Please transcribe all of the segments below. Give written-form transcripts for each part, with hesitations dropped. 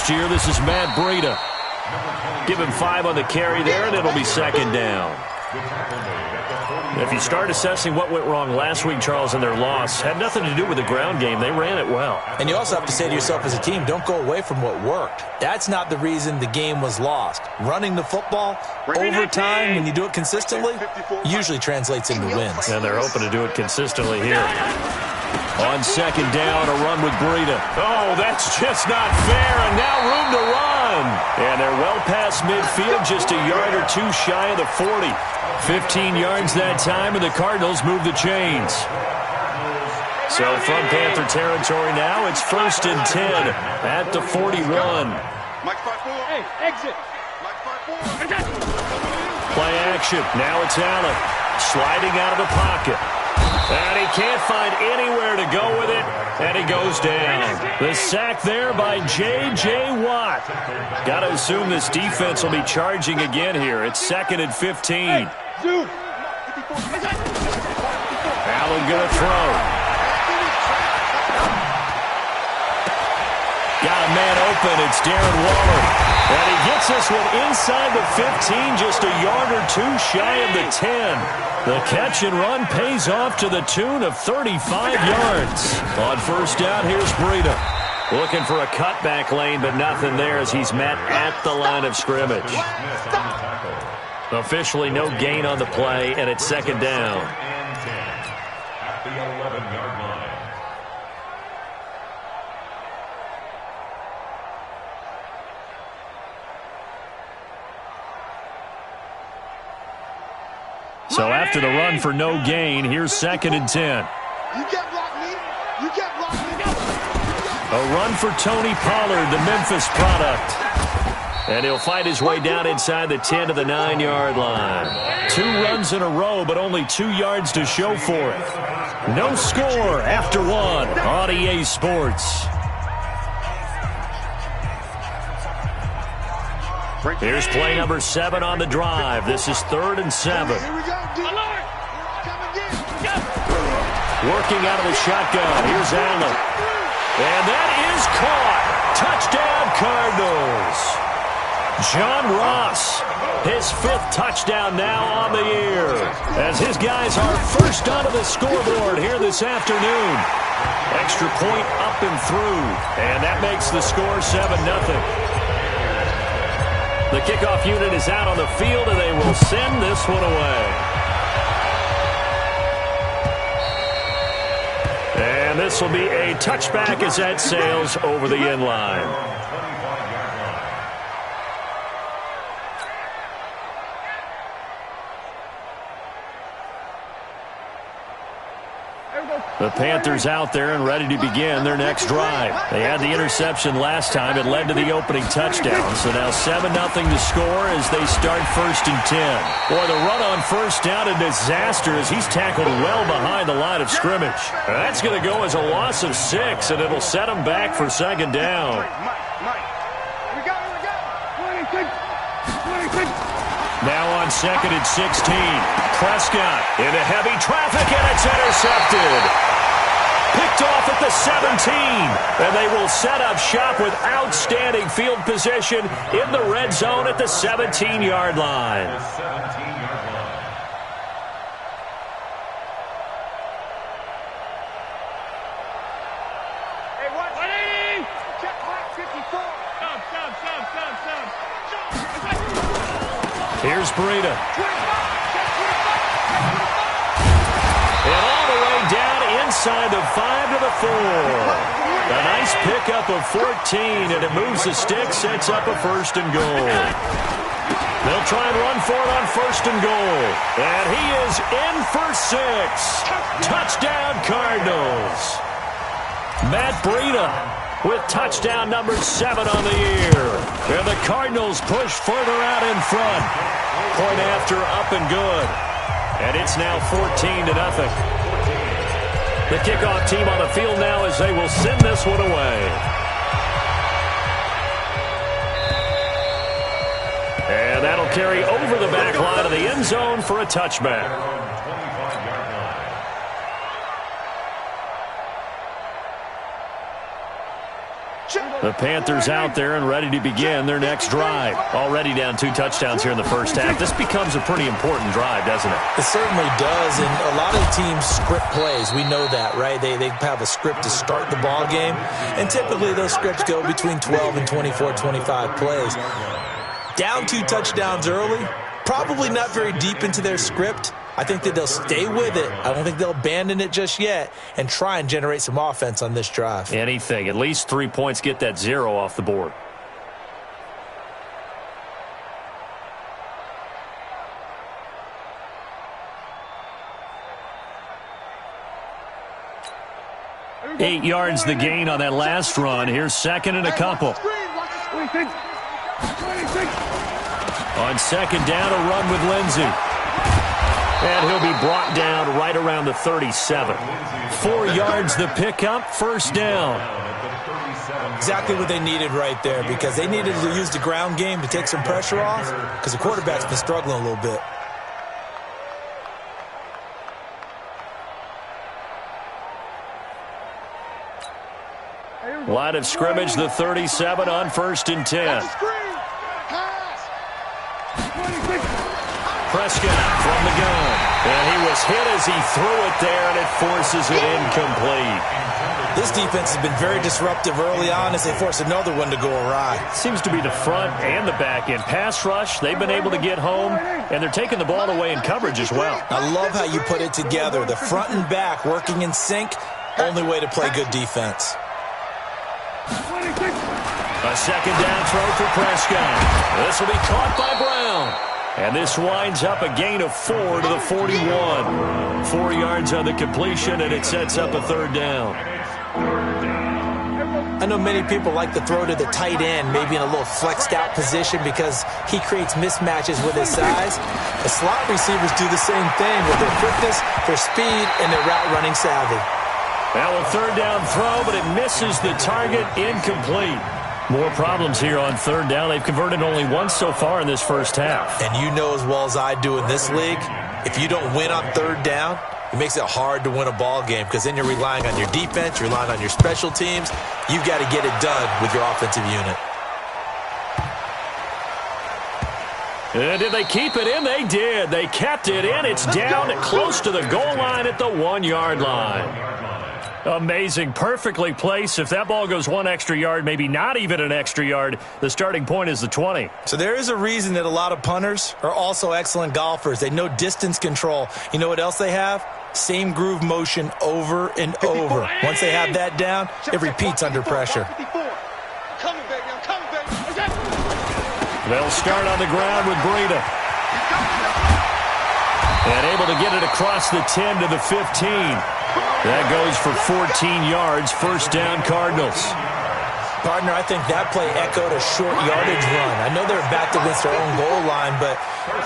last year. This is Matt Breida. Give him 5 on the carry there, and it'll be second down. If you start assessing what went wrong last week, Charles, in their loss, had nothing to do with the ground game. They ran it well. And you also have to say to yourself as a team, don't go away from what worked. That's not the reason the game was lost. Running the football over time, when you do it consistently, usually translates into wins. And they're hoping to do it consistently here. On second down, a run with Breida. Oh, that's just not fair, and now room to run. And they're well past midfield, just a yard or two shy of the 40. 15 yards that time, and the Cardinals move the chains. So from Panther territory now, it's 1st and 10 at the 41. Hey, exit. Play action. Now it's Allen sliding out of the pocket. And he can't find anywhere to go with it, and he goes down. The sack there by J.J. Watt. Got to assume this defense will be charging again here. It's 2nd and 15. Allen going to throw. Got a man open. It's Darren Waller. And he gets this one inside the 15, just a yard or two shy of the 10. The catch and run pays off to the tune of 35 yards. On first down, here's Breida. Looking for a cutback lane, but nothing there as he's met at the line of scrimmage. Officially no gain on the play, and it's second down. At the 11-yard line. So after the run for no gain, here's 2nd and 10. You can't block me. You can't block me. A run for Tony Pollard, the Memphis product. And he'll fight his way down inside the 10 to the 9-yard line. 2 runs in a row, but only 2 yards to show for it. No score after 1 on EA Sports. Here's play number 7 on the drive. This is 3rd and 7. Here we go, D. Come again. Working out of the shotgun. Here's Allen. And that is caught. Touchdown, Cardinals. John Ross, his 5th touchdown now on the year, as his guys are first onto the scoreboard here this afternoon. Extra point up and through, and that makes the score 7-0. The kickoff unit is out on the field, and they will send this one away. And this will be a touchback as that sails over the end line. The Panthers out there and ready to begin their next drive. They had the interception last time. It led to the opening touchdown. So now 7-0 to score as they start 1st and 10. Boy, the run on first down, a disaster as he's tackled well behind the line of scrimmage. That's going to go as a loss of 6, and it'll set him back for 2nd down. Now on 2nd and 16. Prescott into heavy traffic, and it's intercepted. Picked off at the 17, and they will set up shop with outstanding field position in the red zone at the 17-yard line. Hey, what? 180! Check black 54. Here's Breida. And all the way down inside the 5 to the 4. A nice pickup of 14, and it moves the stick, sets up a 1st and goal. They'll try and run for it on 1st and goal. And he is in for 6. Touchdown, Cardinals. Matt Breida with touchdown number 7 on the year. And the Cardinals push further out in front. Point after, up and good. And it's now 14-0. The kickoff team on the field now as they will send this one away. And that'll carry over the back line of the end zone for a touchback. Check. The Panthers out there and ready to begin their next drive. Already down 2 touchdowns here in the first half. This becomes a pretty important drive, doesn't it? It certainly does, and a lot of teams script plays. We know that, right? They have a script to start the ball game, and typically those scripts go between 12 and 24, 25 plays. Down 2 touchdowns early, probably not very deep into their script. I think that they'll stay with it. I don't think they'll abandon it just yet and try and generate some offense on this drive. Anything. At least 3 points, get that 0 off the board. Eight yards the gain on that last run. Here's second and a couple. On second down, a run with Lindsey. And he'll be brought down right around the 37. 4 yards the pickup, first down. Exactly what they needed right there, because they needed to use the ground game to take some pressure off, because the quarterback's been struggling a little bit. Line of scrimmage, the 37 on first and 10. Prescott from the gun. And he was hit as he threw it there, and it forces it incomplete. This defense has been very disruptive early on as they force another one to go awry. Seems to be the front and the back end. Pass rush, they've been able to get home, and they're taking the ball away in coverage as well. I love how you put it together. The front and back working in sync, only way to play good defense. A second down throw for Prescott. This will be caught by Brown. And this winds up a gain of 4 to the 41. 4 yards on the completion, and it sets up a third down. I know many people like to throw to the tight end, maybe in a little flexed out position because he creates mismatches with his size. The slot receivers do the same thing with their quickness, their speed, and their route running savvy. Now a third down throw, but it misses the target, incomplete. More problems here on third down. They've converted only once so far in this first half. And you know as well as I do in this league, if you don't win on third down, it makes it hard to win a ball game because then you're relying on your defense, you're relying on your special teams. You've got to get it done with your offensive unit. And did they keep it in? They did. They kept it in. It's down close to the goal line at the 1 yard line. Amazing. Perfectly placed. If that ball goes 1 extra yard, maybe not even an extra yard, the starting point is the 20. So there is a reason that a lot of punters are also excellent golfers. They know distance control. You know what else they have? Same groove motion over and over. Once they have that down, it repeats under pressure. They'll start on the ground with Breida. And able to get it across the 10 to the 15. That goes for 14 yards, first down Cardinals. Partner, I think that play echoed a short yardage run. I know they're backed against their own goal line, but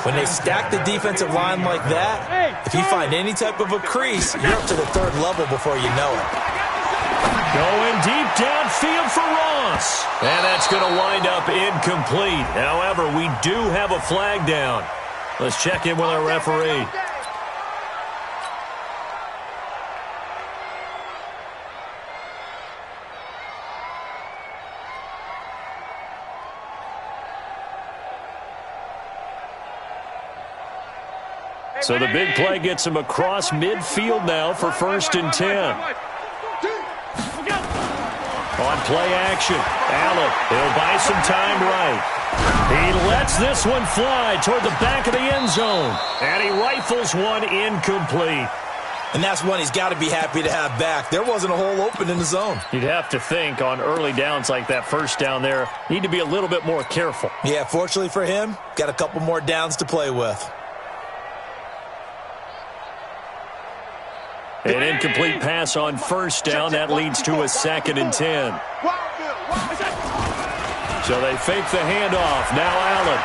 when they stack the defensive line like that, if you find any type of a crease, you're up to the third level before you know it. Going deep downfield for Ross. And that's going to wind up incomplete. However, we do have a flag down. Let's check in with our referee. So the big play gets him across midfield now for first and 10. On play action, Allen, he'll buy some time right. He lets this one fly toward the back of the end zone. And he rifles one incomplete. And that's one he's got to be happy to have back. There wasn't a hole open in the zone. You'd have to think on early downs like that first down there, need to be a little bit more careful. Yeah, fortunately for him, got a couple more downs to play with. An incomplete pass on first down. That leads to a second and 10. So they fake the handoff. Now Allen.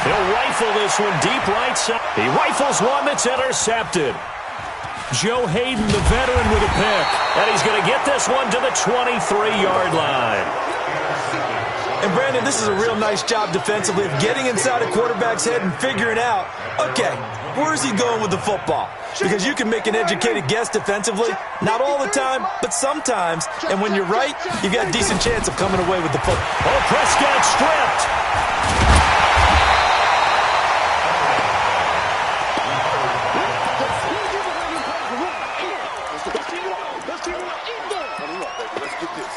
He'll rifle this one deep right side. He rifles one that's intercepted. Joe Hayden, the veteran, with a pick. And he's going to get this one to the 23-yard line. And Brandon, this is a real nice job defensively of getting inside a quarterback's head and figuring out, okay, Where's he going with the football? Because you can make an educated guess defensively, not all the time, but sometimes. And when you're right, you've got a decent chance of coming away with the football. Oh, Prescott stripped.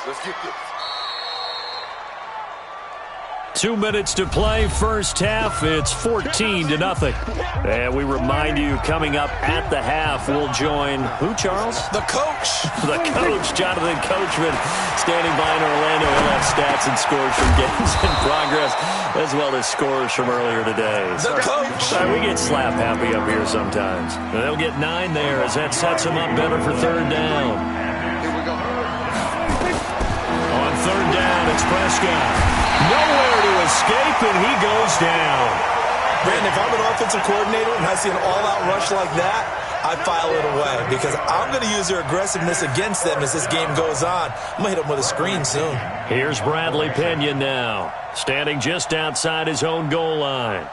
Let's get this. 2 minutes to play, first half. It's 14-0. And we remind you, coming up at the half, we'll join who, Charles? The coach. The coach, Jonathan Coachman, standing by in Orlando. He'll have stats and scores from games in progress, as well as scores from earlier today. The coach. We get slap happy up here sometimes. They'll get 9 there as that sets them up better for third down. Here we go. On third down, it's Prescott. Nowhere to escape, and he goes down. Brandon, if I'm an offensive coordinator and I see an all-out rush like that, I file it away because I'm going to use their aggressiveness against them as this game goes on. I'm going to hit them with a screen soon. Here's Bradley Pinion now, standing just outside his own goal line.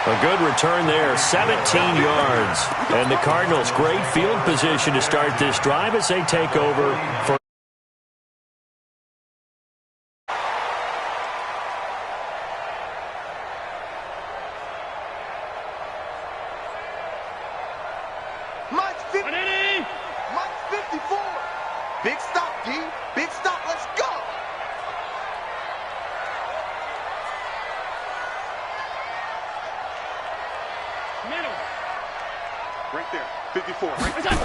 A good return there, 17 yards. And the Cardinals, great field position to start this drive as they take over for Mike's 50. Mike's 54. Big stop, D. Big stop. Let's go. Right there, 54. Right there.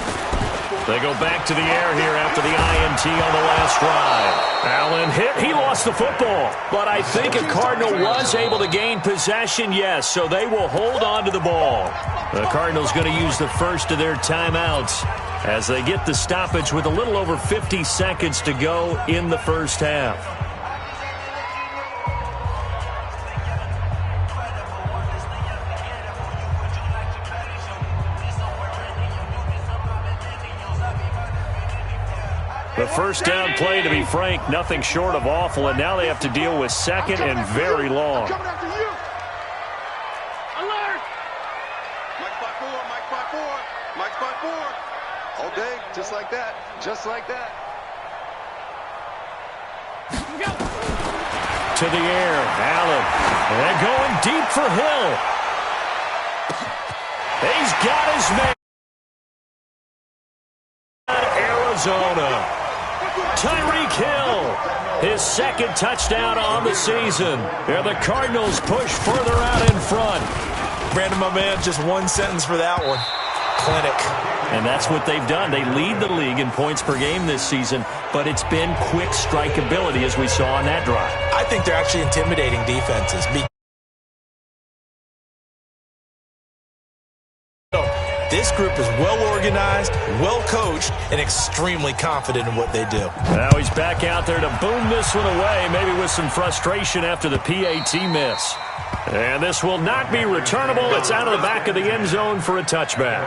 They go back to the air here after the INT on the last drive. Allen hit. He lost the football. But I think a Cardinal was able to gain possession, yes, so they will hold on to the ball. The Cardinals going to use the first of their timeouts as they get the stoppage with a little over 50 seconds to go in the first half. The first down play, to be frank, nothing short of awful, and now they have to deal with second and very long. Coming after you. Alert! Mike 5-4, Mike 5-4, Mike 5-4. All day, just like that, just like that. To the air, Allen. And going deep for Hill. He's got his man. Arizona. Tyreek Hill, his second touchdown on the season. And the Cardinals push further out in front. Brandon, my man, just one sentence for that one. Clinic. And that's what they've done. They lead the league in points per game this season, but it's been quick strikeability as we saw on that drive. I think they're actually intimidating defenses. This group is well-organized, well-coached, and extremely confident in what they do. Now he's back out there to boom this one away, maybe with some frustration after the PAT miss. And this will not be returnable. It's out of the back of the end zone for a touchback.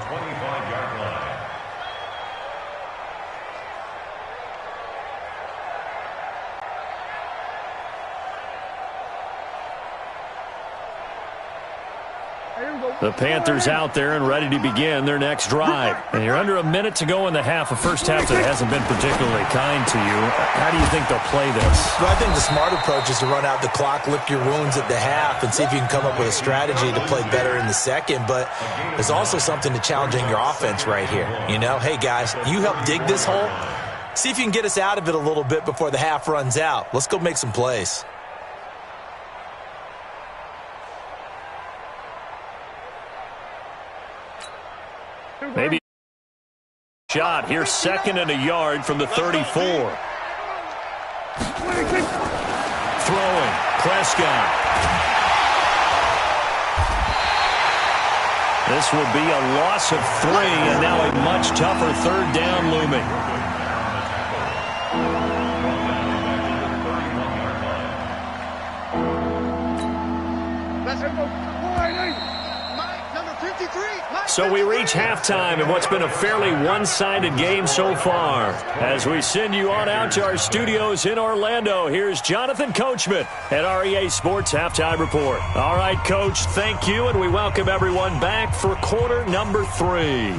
25-yard line. The Panthers out there and ready to begin their next drive. And you're under a minute to go in the half, a first half that hasn't been particularly kind to you. How do you think they'll play this? Well, I think the smart approach is to run out the clock, lick your wounds at the half, and see if you can come up with a strategy to play better in the second. But there's also something to challenging your offense right here. You know, hey, guys, you help dig this hole. See if you can get us out of it a little bit before the half runs out. Let's go make some plays. Maybe shot here, second and a yard from the 34. Throwing, Prescott. This will be a loss of 3, and now a much tougher third down looming. Let's go. Mike, number 50. So we reach halftime in what's been a fairly one-sided game so far. As we send you on out to our studios in Orlando, here's Jonathan Coachman at REA Sports Halftime Report. All right, Coach, thank you, and we welcome everyone back for quarter number 3.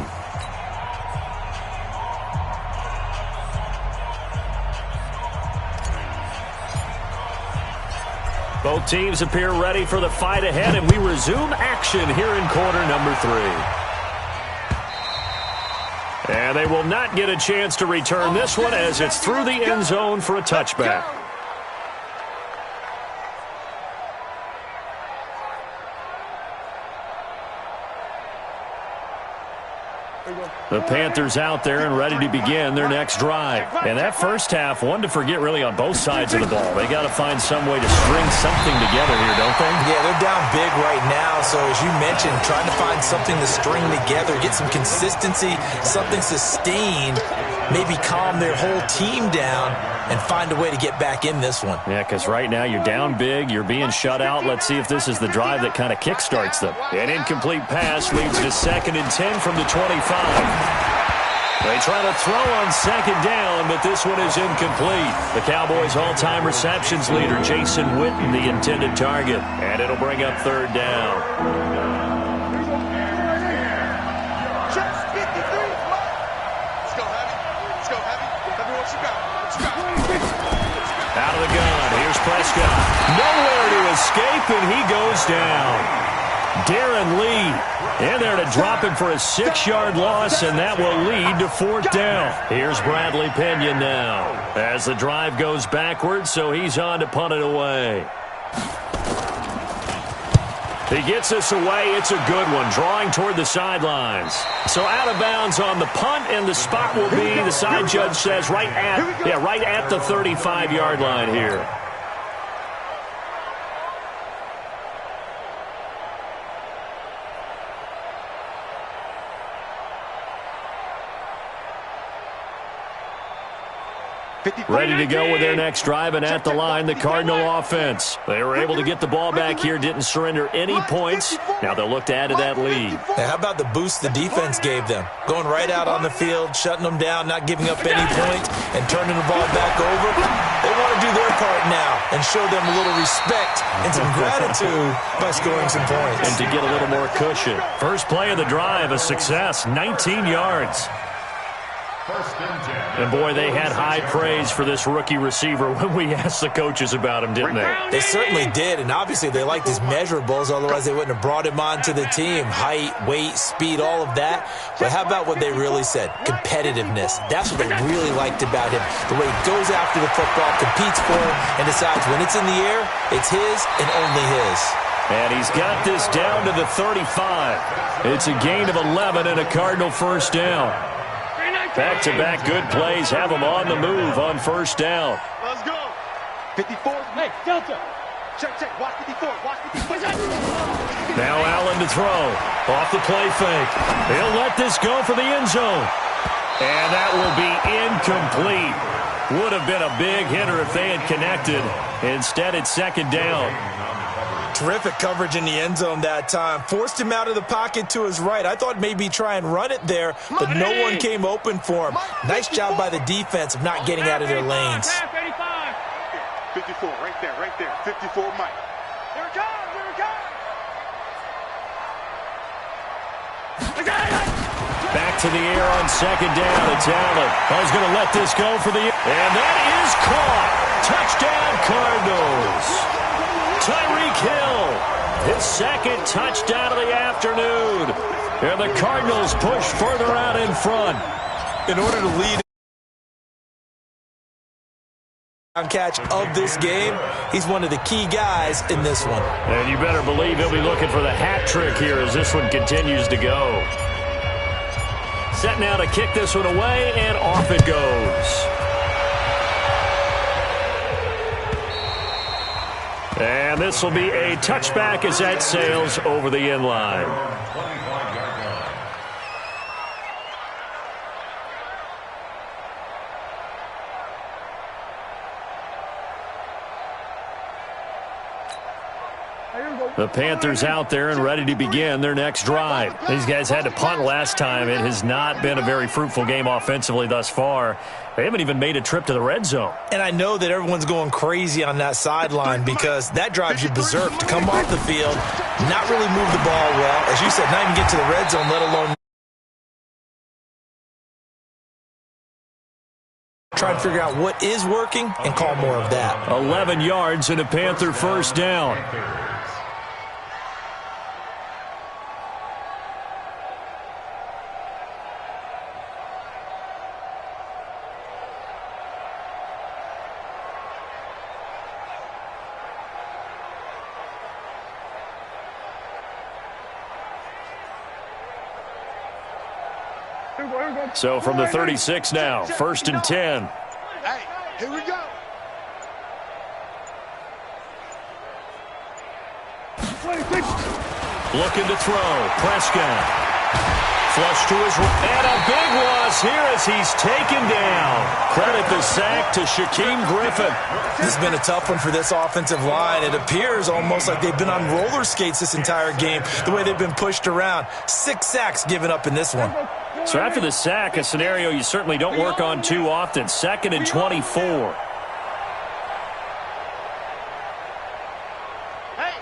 Both teams appear ready for the fight ahead, and we resume action here in quarter number 3. And they will not get a chance to return this one as it's through the end zone for a touchback. The Panthers out there and ready to begin their next drive. And that first half, one to forget really on both sides of the ball. They got to find some way to string something together here, don't they? Yeah, they're down big right now. So as you mentioned, trying to find something to string together, get some consistency, something sustained, maybe calm their whole team down and find a way to get back in this one. Yeah, because right now you're down big, you're being shut out. Let's see if this is the drive that kind of kickstarts them. An incomplete pass leads to 2nd and 10 from the 25. They try to throw on 2nd down, but this one is incomplete. The Cowboys' all-time receptions leader, Jason Witten, the intended target. And it'll bring up 3rd down. Out of the gun, here's Prescott. Nowhere to escape, and he goes down. Darren Lee in there to drop him for a 6-yard loss, and that will lead to 4th down. Here's Bradley Pinion now as the drive goes backwards, so he's on to punt it away. He gets this away. It's a good one, drawing toward the sidelines. So out of bounds on the punt, and the spot will be, the side judge says, right at the 35-yard line here. Ready to go with their next drive, and at the line, the Cardinal offense. They were able to get the ball back here, didn't surrender any points. Now they'll look to add to that lead. Now, how about the boost the defense gave them? Going right out on the field, shutting them down, not giving up any points, and turning the ball back over. They want to do their part now and show them a little respect and some gratitude by scoring some points. And to get a little more cushion. First play of the drive, a success, 19 yards. And, boy, they had high praise for this rookie receiver when we asked the coaches about him, didn't they? They certainly did, and obviously they liked his measurables. Otherwise, they wouldn't have brought him onto the team. Height, weight, speed, all of that. But how about what they really said? Competitiveness. That's what they really liked about him. The way he goes after the football, competes for it, and decides when it's in the air, it's his and only his. And he's got this down to the 35. It's a gain of 11 and a Cardinal first down. Back-to-back good plays have them on the move on first down. Let's go. 54. Hey, Delta. Check. Watch 54. Watch 54. Now Allen to throw. Off the play fake. He'll let this go for the end zone. And that will be incomplete. Would have been a big hitter if they had connected. Instead, it's 2nd down. Terrific coverage in the end zone that time. Forced him out of the pocket to his right. I thought maybe try and run it there, but no one came open for him. Nice job by the defense of not getting out of their lanes. 54, right there. 54, Mike. Here it comes. Back to the air on 2nd down. It's Allen. He's going to let this go for the... And that is caught. Touchdown, Cardinals. Tyreek Hill, his 2nd touchdown of the afternoon. And the Cardinals push further out in front. In order to lead catch of this game, he's one of the key guys in this one. And you better believe he'll be looking for the hat trick here as this one continues to go. Set now to kick this one away, and off it goes. And this will be a touchback as that sails over the end line. The Panthers out there and ready to begin their next drive. These guys had to punt last time. It has not been a very fruitful game offensively thus far. They haven't even made a trip to the red zone. And I know that everyone's going crazy on that sideline because that drives you berserk to come off the field, not really move the ball well. As you said, not even get to the red zone, let alone try to figure out what is working and call more of that. 11 yards and a Panther first down. So from the 36 now, 1st and 10. Hey, here we go. Looking to throw. Prescott. Flush to his right. And a big loss here as he's taken down. Credit the sack to Shaquem Griffin. This has been a tough one for this offensive line. It appears almost like they've been on roller skates this entire game, the way they've been pushed around. 6 sacks given up in this one. So after the sack, a scenario you certainly don't work on too often. 2nd and 24. Hey,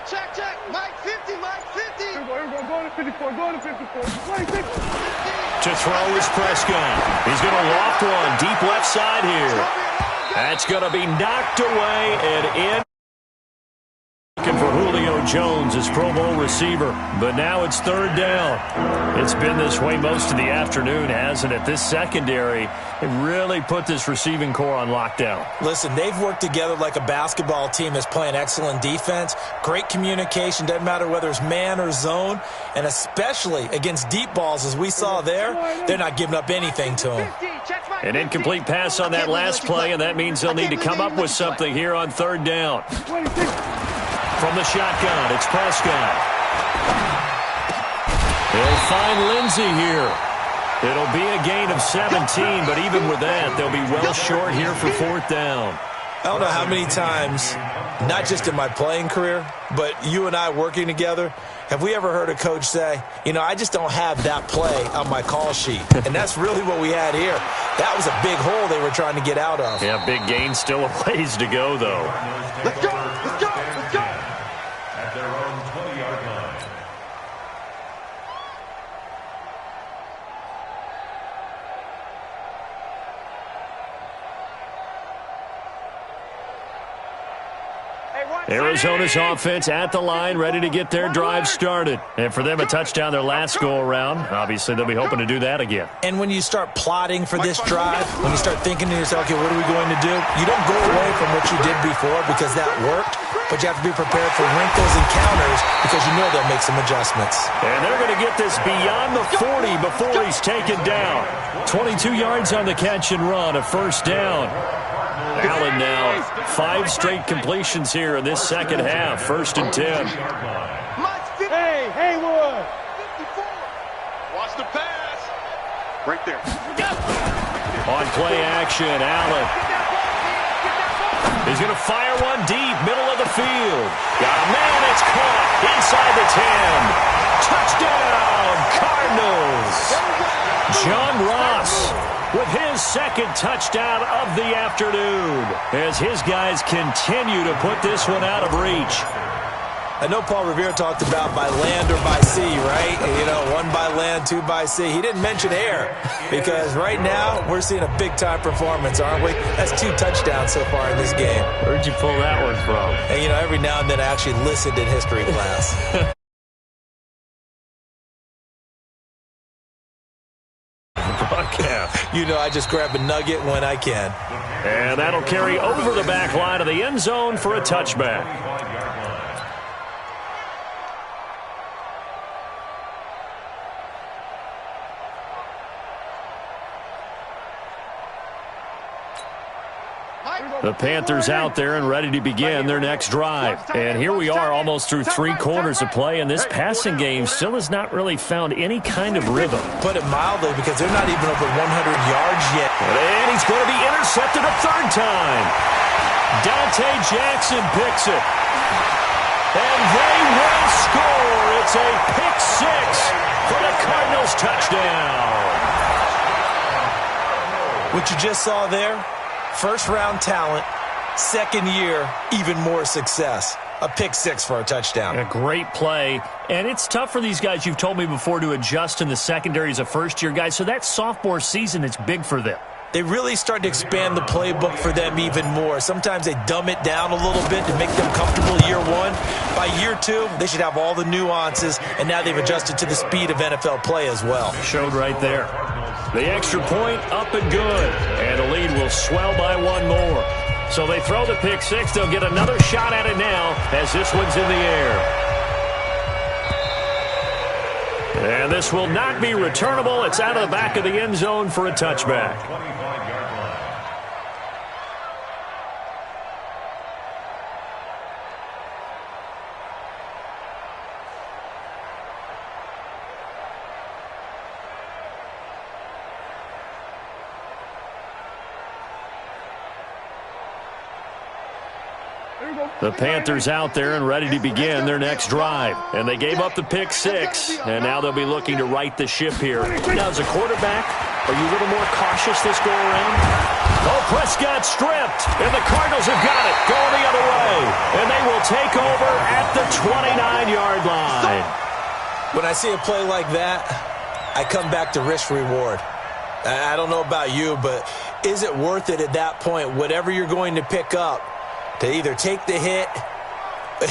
check. Mike 50, Mike 50. Go to 54, go to 54. 26. To throw is Prescott. He's going to loft one deep left side here. That's going to be knocked away and in. Looking for Julio Jones, his Pro Bowl receiver. But now it's 3rd down. It's been this way most of the afternoon, hasn't it? This secondary, it really put this receiving core on lockdown. Listen, they've worked together like a basketball team that's playing excellent defense. Great communication, doesn't matter whether it's man or zone. And especially against deep balls, as we saw there, they're not giving up anything to them. An incomplete pass on that last play, and that means they'll need to come up with something here on 3rd down. From the shotgun, it's Prescott. They'll find Lindsey here. It'll be a gain of 17, but even with that, they'll be well short here for 4th down. I don't know how many times, not just in my playing career, but you and I working together, have we ever heard a coach say, you know, I just don't have that play on my call sheet. And that's really what we had here. That was a big hole they were trying to get out of. Yeah, big gain, still a ways to go, though. Let's go. At their own 20-yard line. Arizona's offense at the line, ready to get their drive started. And for them, a touchdown their last go-around. Obviously, they'll be hoping to do that again. And when you start plotting for this drive, when you start thinking to yourself, okay, what are we going to do? You don't go away from what you did before because that worked, but you have to be prepared for wrinkles and counters because you know they'll make some adjustments. And they're going to get this beyond the 40 before he's taken down. 22 yards on the catch and run, a 1st down. Allen now, 5 straight completions here in this second half. 1st and 10. Hey, Haywood. 54. Watch the pass. Right there. On play action, Allen. He's going to fire one deep, middle of the field. Got a man, it's caught inside the 10. Touchdown, Cardinals. John Ross with his 2nd touchdown of the afternoon as his guys continue to put this one out of reach. I know Paul Revere talked about by land or by sea, right? You know, 1 by land, 2 by sea. He didn't mention air because right now we're seeing a big-time performance, aren't we? That's 2 touchdowns so far in this game. Where'd you pull that one from? And, you know, every now and then I actually listened in history class. You know, I just grab a nugget when I can. And that'll carry over the back line of the end zone for a touchback. The Panthers out there and ready to begin their next drive. And here we are almost through 3 quarters of play, and this passing game still has not really found any kind of rhythm. Put it mildly, because they're not even over 100 yards yet. And he's going to be intercepted a 3rd time. Dante Jackson picks it. And they will score. It's a pick six for the Cardinals touchdown. What you just saw there, first-round talent, second year, even more success. A pick six for a touchdown. A great play. And it's tough for these guys, you've told me before, to adjust in the secondary as a first-year guy. So that sophomore season is big for them. They really start to expand the playbook for them even more. Sometimes they dumb it down a little bit to make them comfortable year one. By year two, they should have all the nuances, and now they've adjusted to the speed of NFL play as well. Showed right there. The extra point up and good. And the lead will swell by one more. So they throw the pick six. They'll get another shot at it now as this one's in the air. And this will not be returnable. It's out of the back of the end zone for a touchback. The Panthers out there and ready to begin their next drive. And they gave up the pick six, and now they'll be looking to right the ship here. Now, as a quarterback, are you a little more cautious this go-around? Oh, Prescott stripped, and the Cardinals have got it, going the other way. And they will take over at the 29-yard line. When I see a play like that, I come back to risk-reward. I don't know about you, but is it worth it at that point, whatever you're going to pick up, to either take the hit,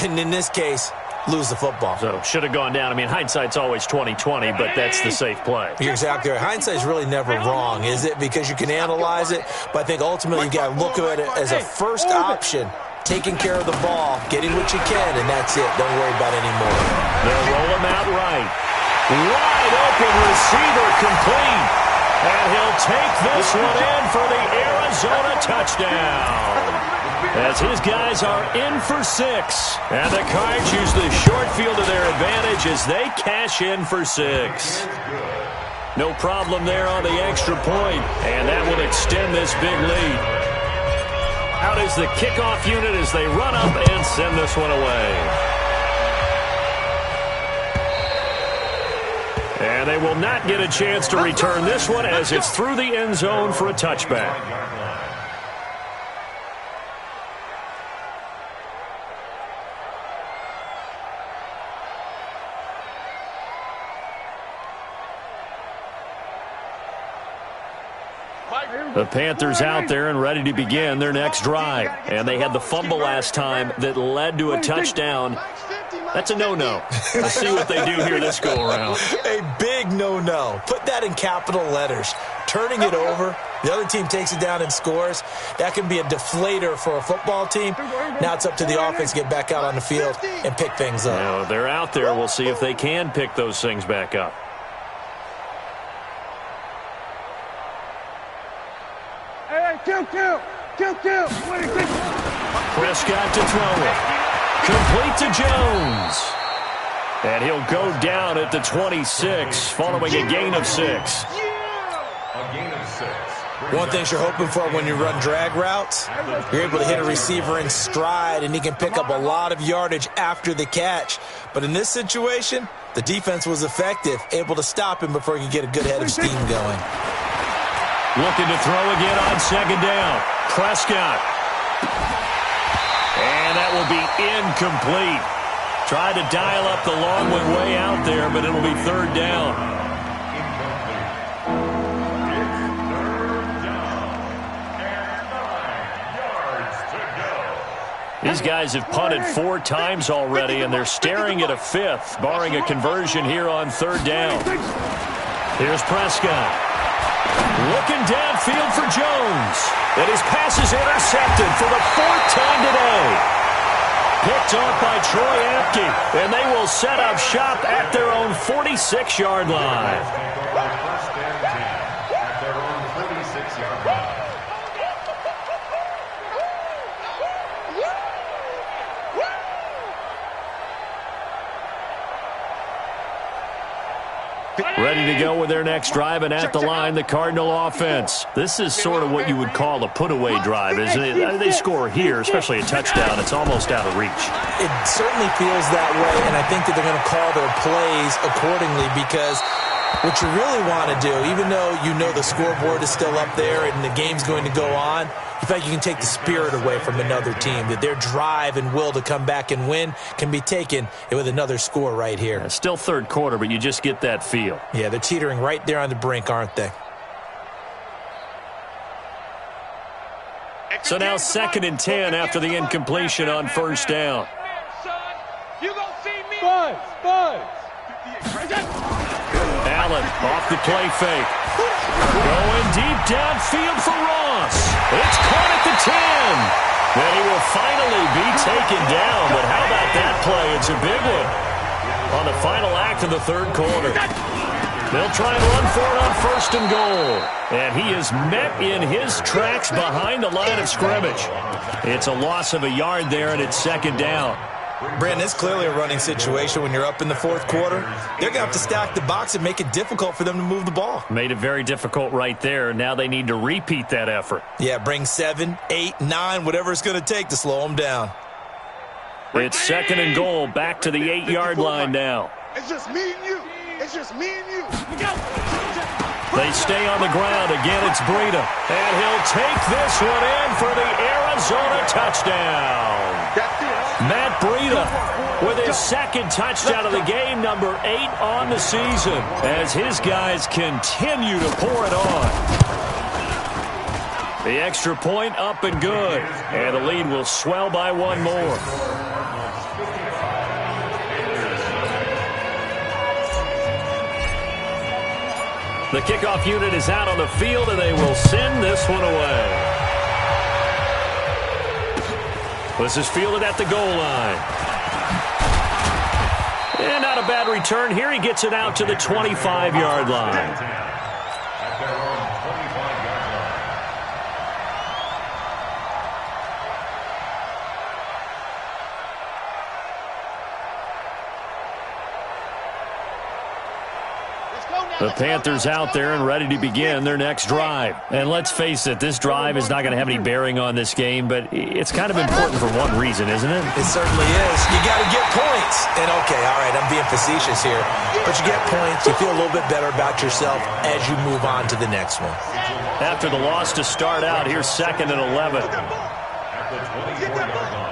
and in this case, lose the football? So, should have gone down. I mean, hindsight's always 20/20, but that's the safe play. You're exactly right. Hindsight's really never wrong, is it? Because you can analyze it, but I think ultimately you got to look at it as a first option, taking care of the ball, getting what you can, and that's it. Don't worry about any more. They'll roll him out right. Wide open receiver complete. And he'll take this one in for the Arizona touchdown. As his guys are in for six. And the Cards use the short field to their advantage as they cash in for six. No problem there on the extra point. And that will extend this big lead. Out is the kickoff unit as they run up and send this one away. And they will not get a chance to return this one as it's through the end zone for a touchback. The Panthers out there and ready to begin their next drive. And they had the fumble last time that led to a touchdown. That's a no-no. Let's see what they do here this go-around. A big no-no. Put that in capital letters. Turning it over, the other team takes it down and scores. That can be a deflator for a football team. Now it's up to the offense to get back out on the field and pick things up. Now, they're out there. We'll see if they can pick those things back up. Kill. Prescott to throw it. Complete to Jones. And he'll go down at the 26, following a gain of 6. One thing you're hoping for when you run drag routes, you're able to hit a receiver in stride, and he can pick up a lot of yardage after the catch. But in this situation, the defense was effective, able to stop him before he could get a good head of steam going. Looking to throw again on second down. Prescott. And that will be incomplete. Tried to dial up the long one way out there, but it'll be third down. These guys have punted 4 times already, and they're staring at a 5th, barring a conversion here on third down. Here's Prescott. Looking downfield for Jones. And his pass is intercepted for the 4th time today. Picked off by Troy Apke. And they will set up shop at their own 46-yard line. Ready to go with their next drive, and at the line, the Cardinal offense. This is sort of what you would call a put-away drive, isn't it? They score here, especially a touchdown. It's almost out of reach. It certainly feels that way, and I think that they're going to call their plays accordingly, because what you really want to do, even though you know the scoreboard is still up there and the game's going to go on, you feel like you can take the spirit away from another team, that their drive and will to come back and win can be taken with another score right here. Yeah, still third quarter, but you just get that feel. Yeah, they're teetering right there on the brink, aren't they? So now 2nd and 10 after the incompletion on first down. Allen off the play fake. Going deep downfield for Ross. It's caught at the 10. Then he will finally be taken down. But how about that play? It's a big one on the final act of the third quarter. They'll try and run for it on 1st and goal. And he is met in his tracks behind the line of scrimmage. It's a loss of a yard there, and it's 2nd down. Brandon, it's clearly a running situation when you're up in the 4th quarter. They're going to have to stack the box and make it difficult for them to move the ball. Made it very difficult right there. Now they need to repeat that effort. Yeah, bring 7, 8, 9, whatever it's going to take to slow them down. It's 2nd and goal, back to the 8-yard line now. It's just me and you. It's just me and you. They stay on the ground. Again, it's Breida. And he'll take this one in for the Arizona touchdown. Matt Breida with his 2nd touchdown of the game, number 8 on the season, as his guys continue to pour it on. The extra point up and good, and the lead will swell by one more. The kickoff unit is out on the field, and they will send this one away. This is fielded at the goal line. And not a bad return here. He gets it out to the 25-yard line. The Panthers out there and ready to begin their next drive. And let's face it, this drive is not going to have any bearing on this game, but it's kind of important for one reason, isn't it? It certainly is. You got to get points. And okay, all right, I'm being facetious here. But you get points, you feel a little bit better about yourself as you move on to the next one. After the loss to start out, here's 2nd and 11. At the 24-yard line.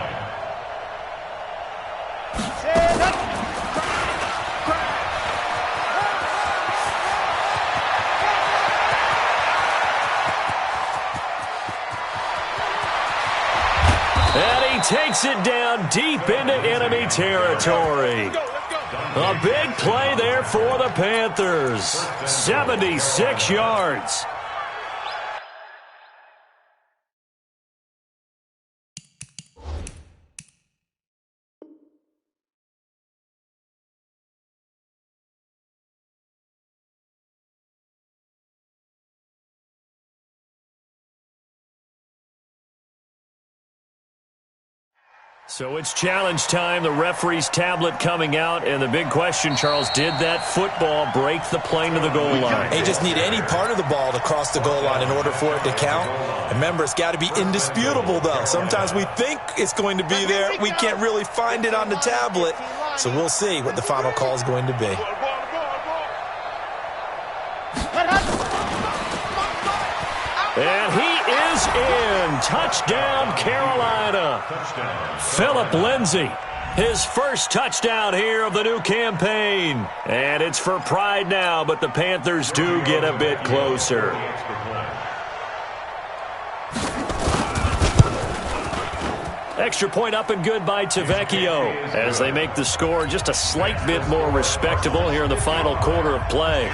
Takes it down deep into enemy territory. A big play there for the Panthers. 76 yards. So it's challenge time. The referee's tablet coming out. And the big question, Charles, did that football break the plane to the goal line? They just need any part of the ball to cross the goal line in order for it to count. Remember, it's got to be indisputable, though. Sometimes we think it's going to be there. We can't really find it on the tablet. So we'll see what the final call is going to be. And he is in. Touchdown, Carolina. Phillip Lindsay, his first touchdown here of the new campaign. And it's for pride now, but the Panthers do get a bit closer. Extra point up and good by Tavecchio as they make the score just a slight bit more respectable here in the final quarter of play.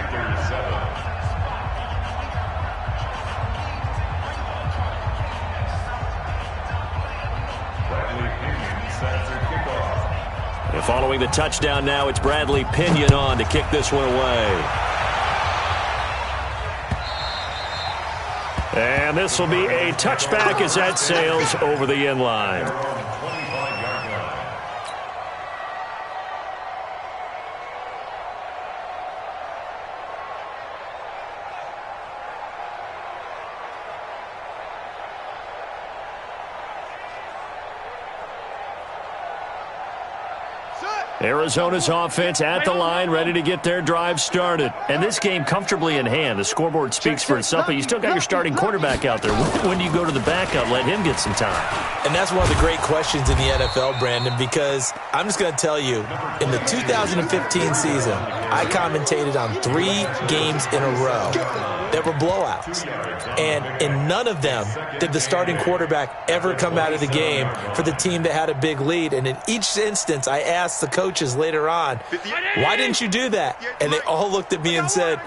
And following the touchdown now, it's Bradley Pinion on to kick this one away. And this will be a touchback as that sails over the end line. Arizona's offense at the line, ready to get their drive started. And this game comfortably in hand. The scoreboard speaks for itself, but you still got your starting quarterback out there. When do you go to the backup, let him get some time? And that's one of the great questions in the NFL, Brandon, because I'm just going to tell you, in the 2015 season, I commentated on 3 games in a row that were blowouts. And in none of them did the starting quarterback ever come out of the game for the team that had a big lead. And in each instance, I asked the coaches later on, why didn't you do that? And they all looked at me and said,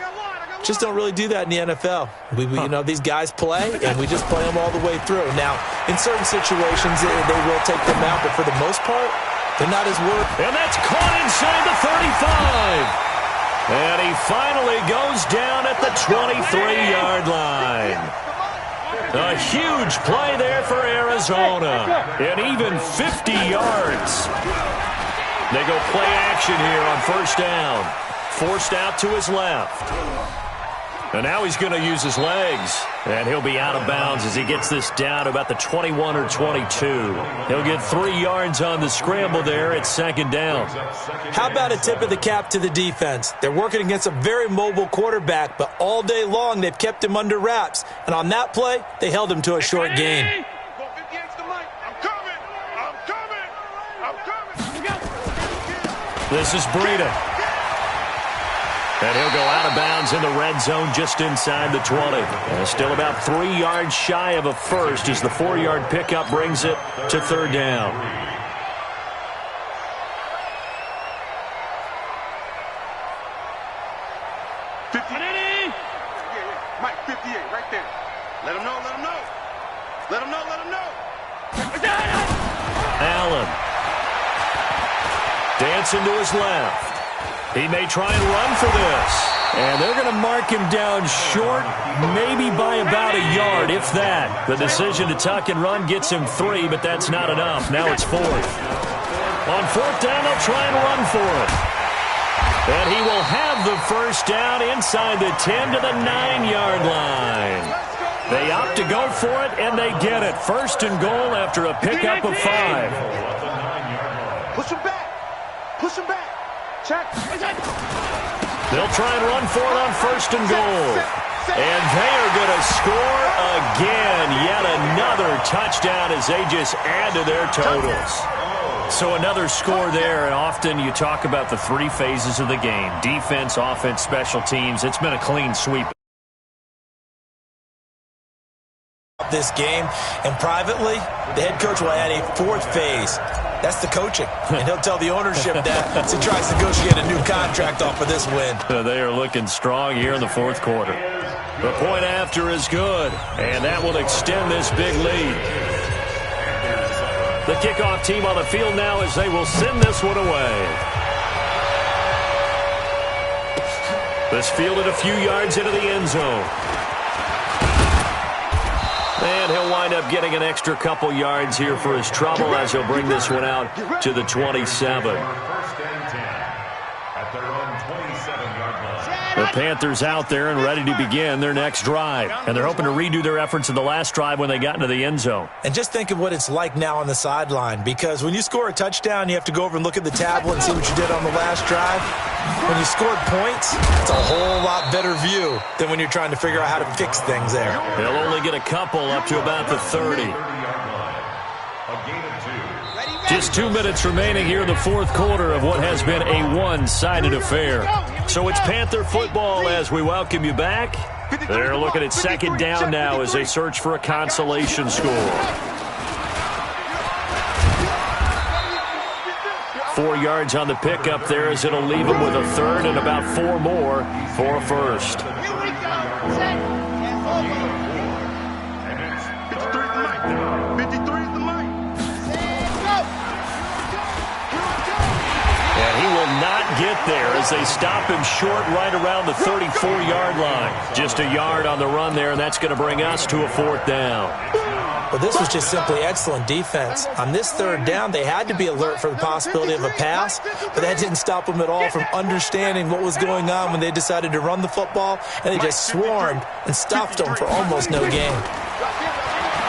just don't really do that in the NFL. You know, these guys play, and we just play them all the way through. Now, in certain situations, they will take them out, but for the most part, they're not as worried. And that's caught inside the 35. And he finally goes down at the 23-yard line. A huge play there for Arizona. And even 50 yards. They go play action here on first down. Forced out to his left. And now he's going to use his legs. And he'll be out of bounds as he gets this down to about the 21 or 22. He'll get 3 yards on the scramble there at second down. How about a tip of the cap to the defense? They're working against a very mobile quarterback, but all day long they've kept him under wraps. And on that play, they held him to a short gain. This is Breida. And he'll go out of bounds in the red zone just inside the 20. And still about 3 yards shy of a first as the 4-yard pickup brings it to third down. Mike, 58, right there. Let him know, let him know. Let him know, let him know. Allen. Dancing to his left. He may try and run for this. And they're going to mark him down short, maybe by about a yard, if that. The decision to tuck and run gets him 3, but that's not enough. Now it's 4th. On 4th down, they'll try and run for it. And he will have the first down inside the 10 to the 9-yard line. They opt to go for it, and they get it. First and goal after a pickup of 5. Push him back. Push him back. Check. They'll try and run for it on first and goal. And they are going to score again. Yet another touchdown as they just add to their totals. So another score there, and often you talk about the 3 phases of the game. Defense, offense, special teams. It's been a clean sweep. This game, and privately, the head coach will add a 4th phase. That's the coaching, and he'll tell the ownership that as he tries to negotiate a new contract off of this win. They are looking strong here in the 4th quarter. The point after is good, and that will extend this big lead. The kickoff team on the field now as they will send this one away. This fielded a few yards into the end zone. And he'll wind up getting an extra couple yards here for his trouble as he'll bring this one out to the 27. The Panthers out there and ready to begin their next drive. And they're hoping to redo their efforts in the last drive when they got into the end zone. And just think of what it's like now on the sideline, because when you score a touchdown, you have to go over and look at the tablet and see what you did on the last drive. When you scored points, it's a whole lot better view than when you're trying to figure out how to fix things there. They'll only get a couple up to about the 30. Just 2 minutes remaining here in the 4th quarter of what has been a one-sided affair. So it's Panther football as we welcome you back. They're looking at second down now as they search for a consolation score. 4 yards on the pickup there as it'll leave them with a 3rd and about 4 more for a first. He will not get there as they stop him short right around the 34-yard line. Just a yard on the run there, and that's going to bring us to a 4th down. Well, this was just simply excellent defense. On this 3rd down, they had to be alert for the possibility of a pass, but that didn't stop them at all from understanding what was going on when they decided to run the football, and they just swarmed and stuffed them for almost no gain.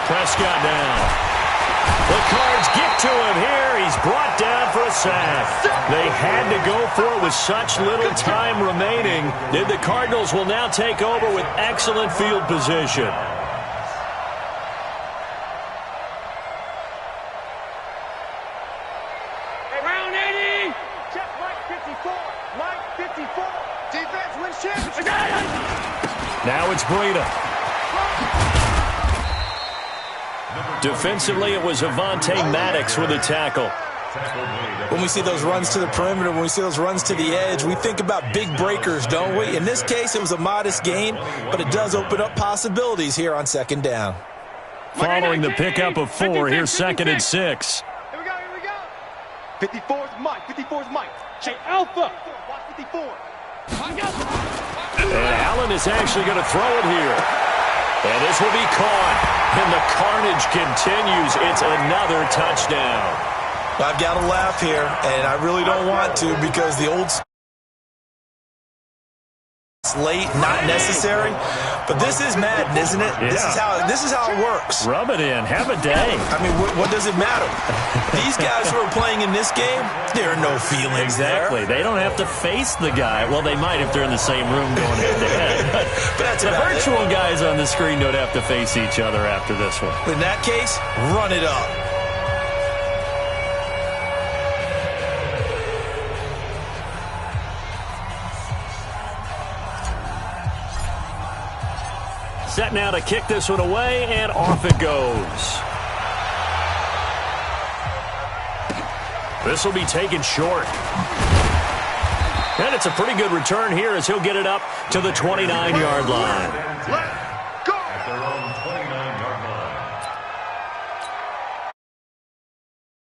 Prescott down. The Cards get to him here. He's brought down for a sack. They had to go for it with such little time remaining. And the Cardinals will now take over with excellent field position. Round 80. Check Mike 54. Mike 54. Defense wins championship. Now it's Breida. Defensively, it was Avonte Maddox with a tackle. When we see those runs to the perimeter, when we see those runs to the edge, we think about big breakers, don't we? In this case, it was a modest gain, but it does open up possibilities here on second down. Following the pickup of 4, here's 2nd and 6. Here we go, here we go. 54's Mike, 54's Mike. Hey, Alpha. Watch 54. And Allen is actually going to throw it here. And this will be caught. And the carnage continues. It's another touchdown. I've got to laugh here, and I really don't want to because the old it's late, not necessary. But this is Madden, isn't it? Yeah. This is how it works. Rub it in. Have a day. I mean, what does it matter? These guys who are playing in this game, there are no feelings Exactly. there. They don't have to face the guy. Well, they might if they're in the same room going head-to-head. But that's the about virtual it. guys on the screen don't have to face each other after this one. In that case, run it up. Set now to kick this one away, and off it goes. This will be taken short. And it's a pretty good return here as he'll get it up to the 29-yard line. At their own 29-yard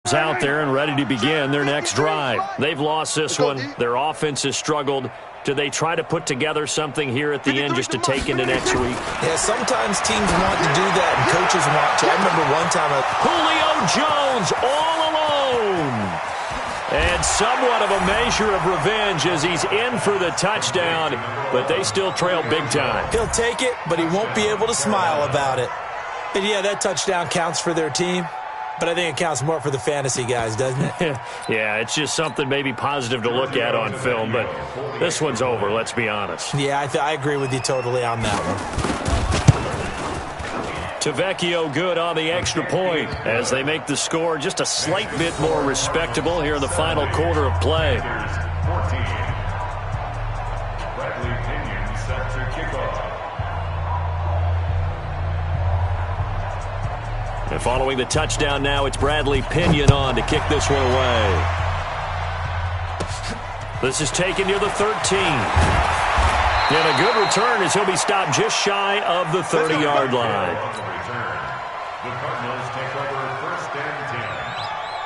line. Out there and ready to begin their next drive. They've lost this one. Their offense has struggled. Do they try to put together something here at the end just to take into next week? Yeah, sometimes teams want to do that and coaches want to. I remember one time Julio Jones all alone. And somewhat of a measure of revenge as he's in for the touchdown, but they still trail big time. he'll take it, but he won't be able to smile about it. And yeah, that touchdown counts for their team. But I think it counts more for the fantasy guys, doesn't it? Yeah, it's just something maybe positive to look at on film, but this one's over, let's be honest. Yeah, I agree with you totally on that one. Tavecchio good on the extra point as they make the score just a slight bit more respectable here in the final quarter of play. 14. Bradley Pinion set to kick off. And following the touchdown now, it's Bradley Pinion on to kick this one away. This is taken near the 13. And a good return as he'll be stopped just shy of the 30-yard line. On the return, the Cardinals take over 1st and 10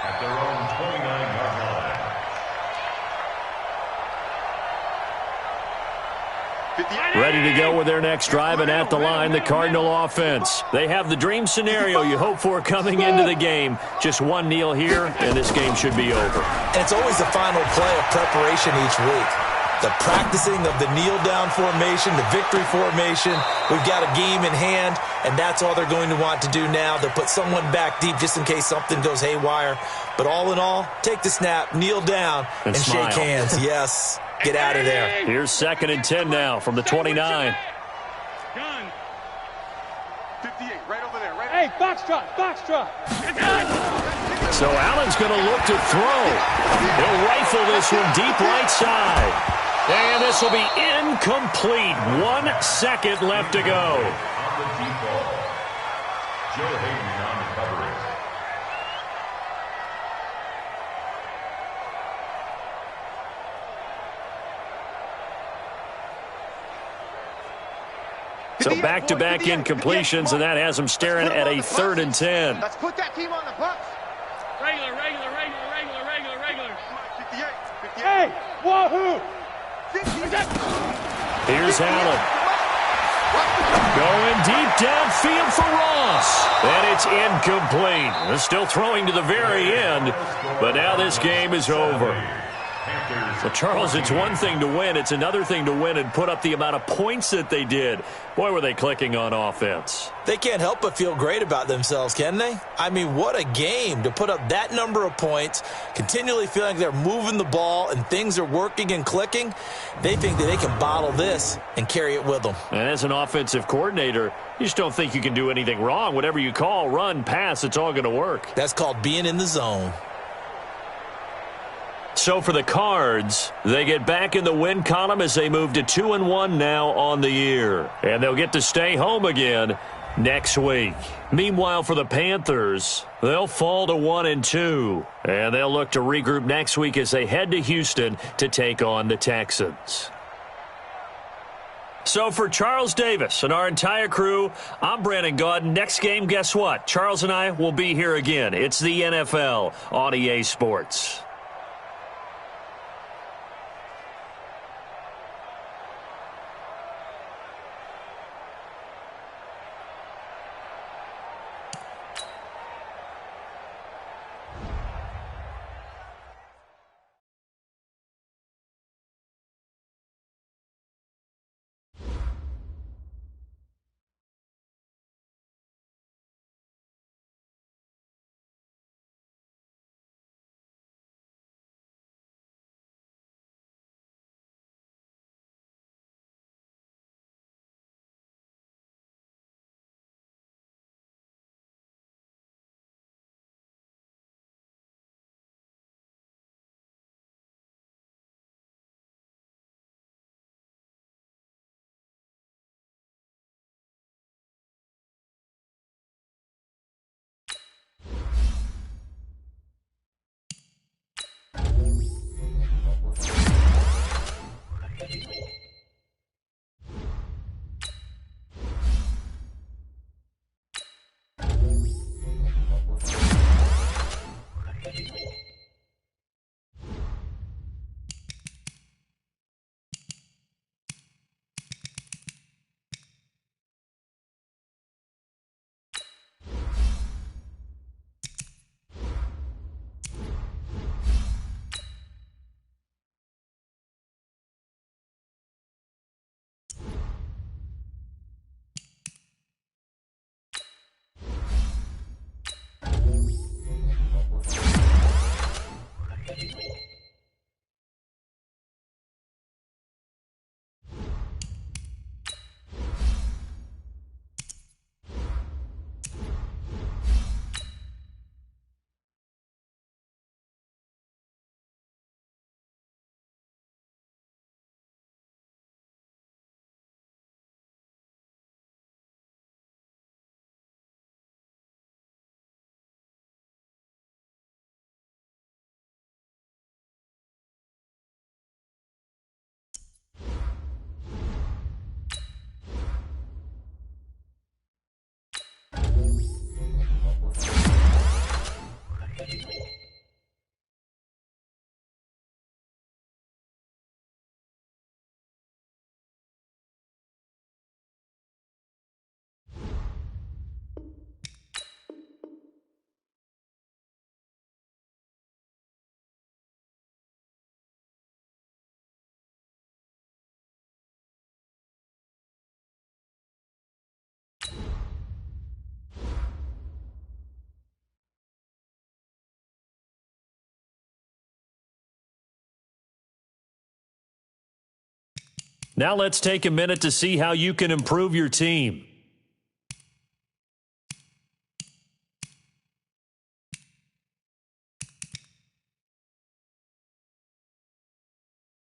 at their own 29-yard line. Ready to go with their next drive, and at the line, the Cardinal offense. They have the dream scenario you hope for coming into the game. Just one kneel here, and this game should be over. And it's always the final play of preparation each week. The practicing of the kneel-down formation, the victory formation. We've got a game in hand, and that's all they're going to want to do now. They'll put someone back deep just in case something goes haywire. But all in all, take the snap, kneel down, and shake hands. Yes. Get out of there. Here's 2nd and 10 now from the 29. Gun. 58, right over there. Right. Hey, Foxtrot, Foxtrot. So Allen's going to look to throw. He'll rifle this one deep right side. And this will be incomplete. 1 second left to go. On the deep ball, Joe Hayden on the coverage. So back-to-back incompletions, and that has them staring at a 3rd and 10. Let's put that team on the bus. Regular. 58. Hey, wahoo. Here's Allen. Going deep downfield for Ross. And it's incomplete. They're still throwing to the very end, but now this game is over. Panthers. Well, Charles, it's one thing to win. It's another thing to win and put up the amount of points that they did. Boy, were they clicking on offense. They can't help but feel great about themselves, can they? I mean, what a game to put up that number of points, continually feeling like they're moving the ball and things are working and clicking. They think that they can bottle this and carry it with them. And as an offensive coordinator, you just don't think you can do anything wrong. Whatever you call, run, pass, it's all going to work. That's called being in the zone. So for the Cards, they get back in the win column as they move to 2-1 now on the year. And they'll get to stay home again next week. Meanwhile, for the Panthers, they'll fall to 1-2. And they'll look to regroup next week as they head to Houston to take on the Texans. So for Charles Davis and our entire crew, I'm Brandon Gaudin. Next game, guess what? Charles and I will be here again. It's the NFL on EA Sports. Now let's take a minute to see how you can improve your team.